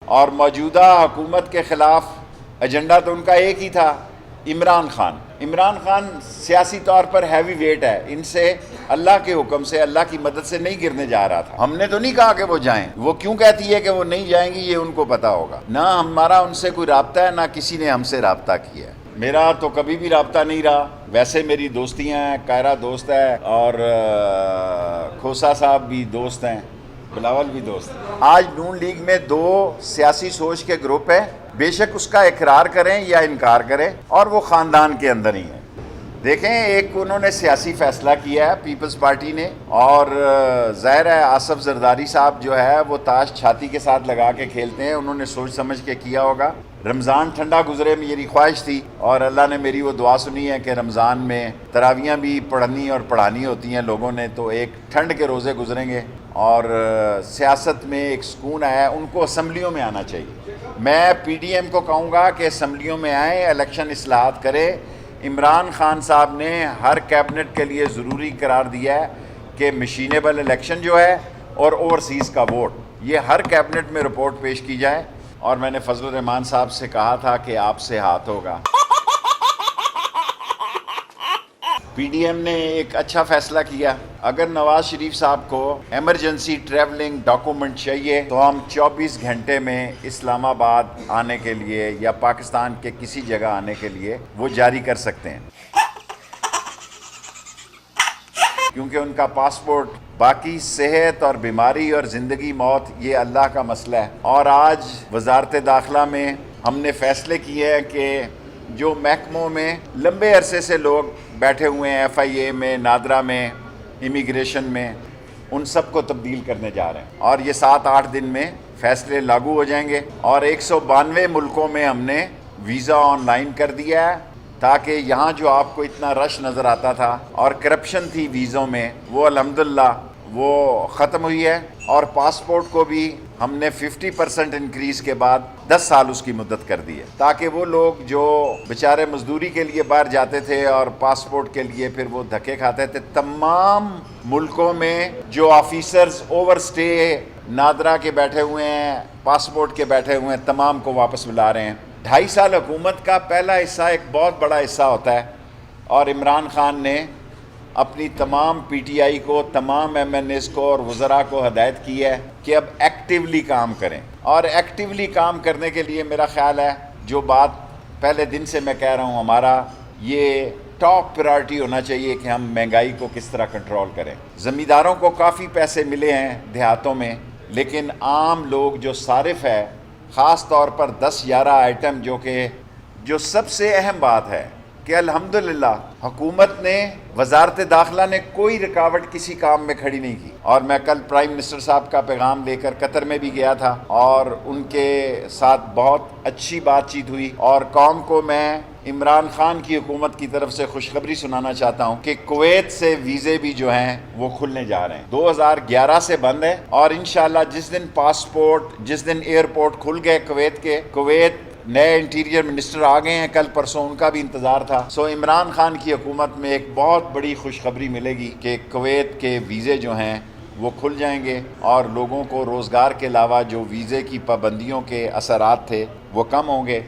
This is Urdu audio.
اور موجودہ حکومت کے خلاف ایجنڈا تو ان کا ایک ہی تھا، عمران خان سیاسی طور پر ہیوی ویٹ ہے، ان سے اللہ کے حکم سے، اللہ کی مدد سے نہیں گرنے جا رہا تھا۔ ہم نے تو نہیں کہا کہ وہ جائیں، وہ کیوں کہتی ہے کہ وہ نہیں جائیں گی یہ ان کو پتا ہوگا، نہ ہمارا ان سے کوئی رابطہ ہے، نہ کسی نے ہم سے رابطہ کیا ہے۔ میرا تو کبھی بھی رابطہ نہیں رہا، ویسے میری دوستیاں ہیں، کائرہ دوست ہے اور کھوسا صاحب بھی دوست ہیں، بلاول بھی دوست ہیں۔ آج نون لیگ میں دو سیاسی سوچ کے گروپ ہیں، بے شک اس کا اقرار کریں یا انکار کریں، اور وہ خاندان کے اندر ہی ہیں۔ دیکھیں، ایک انہوں نے سیاسی فیصلہ کیا ہے پیپلز پارٹی نے، اور ظاہر ہے آصف زرداری صاحب جو ہے وہ تاش چھاتی کے ساتھ لگا کے کھیلتے ہیں، انہوں نے سوچ سمجھ کے کیا ہوگا۔ رمضان ٹھنڈا گزرے میری خواہش تھی، اور اللہ نے میری وہ دعا سنی ہے کہ رمضان میں تراویحاں بھی پڑھنی اور پڑھانی ہوتی ہیں لوگوں نے، تو ایک ٹھنڈ کے روزے گزریں گے اور سیاست میں ایک سکون آیا ہے۔ ان کو اسمبلیوں میں آنا چاہیے۔ میں پی ڈی ایم کو کہوں گا کہ اسمبلیوں میں آئیں، الیکشن اصلاحات کرے۔ عمران خان صاحب نے ہر کیبنٹ کے لیے ضروری قرار دیا ہے کہ مشینیبل الیکشن جو ہے اور اوورسیز کا ووٹ، یہ ہر کیبنٹ میں رپورٹ پیش کی جائے، اور میں نے فضل الرحمان صاحب سے کہا تھا کہ آپ سے ہاتھ ہوگا۔ پی ڈی ایم نے ایک اچھا فیصلہ کیا، اگر نواز شریف صاحب کو ایمرجنسی ٹریولنگ ڈاکومنٹ چاہیے تو ہم 24 گھنٹے میں اسلام آباد آنے کے لیے یا پاکستان کے کسی جگہ آنے کے لیے وہ جاری کر سکتے ہیں، کیونکہ ان کا پاسپورٹ، باقی صحت اور بیماری اور زندگی موت یہ اللہ کا مسئلہ ہے۔ اور آج وزارت داخلہ میں ہم نے فیصلے کیے ہیں کہ جو محکموں میں لمبے عرصے سے لوگ بیٹھے ہوئے ہیں، ایف آئی اے میں، نادرا میں، امیگریشن میں، ان سب کو تبدیل کرنے جا رہے ہیں، اور یہ 7-8 دن میں فیصلے لاگو ہو جائیں گے۔ اور 192 ملکوں میں ہم نے ویزا آن لائن کر دیا ہے، تاکہ یہاں جو آپ کو اتنا رش نظر آتا تھا اور کرپشن تھی ویزوں میں، وہ الحمدللہ وہ ختم ہوئی ہے۔ اور پاسپورٹ کو بھی ہم نے 50% انکریز کے بعد 10 سال اس کی مدت کر دی ہے، تاکہ وہ لوگ جو بیچارے مزدوری کے لیے باہر جاتے تھے اور پاسپورٹ کے لیے پھر وہ دھکے کھاتے تھے، تمام ملکوں میں جو آفیسرز اوور سٹے نادرا کے بیٹھے ہوئے ہیں، پاسپورٹ کے بیٹھے ہوئے ہیں، تمام کو واپس بلا رہے ہیں۔ 2.5 سال حکومت کا پہلا حصہ ایک بہت بڑا حصہ ہوتا ہے، اور عمران خان نے اپنی تمام پی ٹی آئی کو، تمام ایم این ایز کو اور وزراء کو ہدایت کی ہے کہ اب ایکٹیولی کام کریں، اور ایکٹیولی کام کرنے کے لیے میرا خیال ہے جو بات پہلے دن سے میں کہہ رہا ہوں، ہمارا یہ ٹاپ پرائرٹی ہونا چاہیے کہ ہم مہنگائی کو کس طرح کنٹرول کریں۔ زمینداروں کو کافی پیسے ملے ہیں دیہاتوں میں، لیکن عام لوگ جو صارف ہے، خاص طور پر 10-11 آئٹم جو سب سے اہم بات ہے کہ الحمدللہ حکومت نے، وزارت داخلہ نے کوئی رکاوٹ کسی کام میں کھڑی نہیں کی۔ اور میں کل پرائم منسٹر صاحب کا پیغام لے کر قطر میں بھی گیا تھا، اور ان کے ساتھ بہت اچھی بات چیت ہوئی، اور قوم کو میں عمران خان کی حکومت کی طرف سے خوشخبری سنانا چاہتا ہوں کہ کویت سے ویزے بھی جو ہیں وہ کھلنے جا رہے ہیں۔ 2011 سے بند ہے، اور انشاءاللہ جس دن ایئرپورٹ کھل گئے کویت نئے انٹیریئر منسٹر آ گئے ہیں، کل پرسوں ان کا بھی انتظار تھا۔ عمران خان کی حکومت میں ایک بہت بڑی خوشخبری ملے گی کہ کویت کے ویزے جو ہیں وہ کھل جائیں گے، اور لوگوں کو روزگار کے علاوہ جو ویزے کی پابندیوں کے اثرات تھے وہ کم ہوں گے۔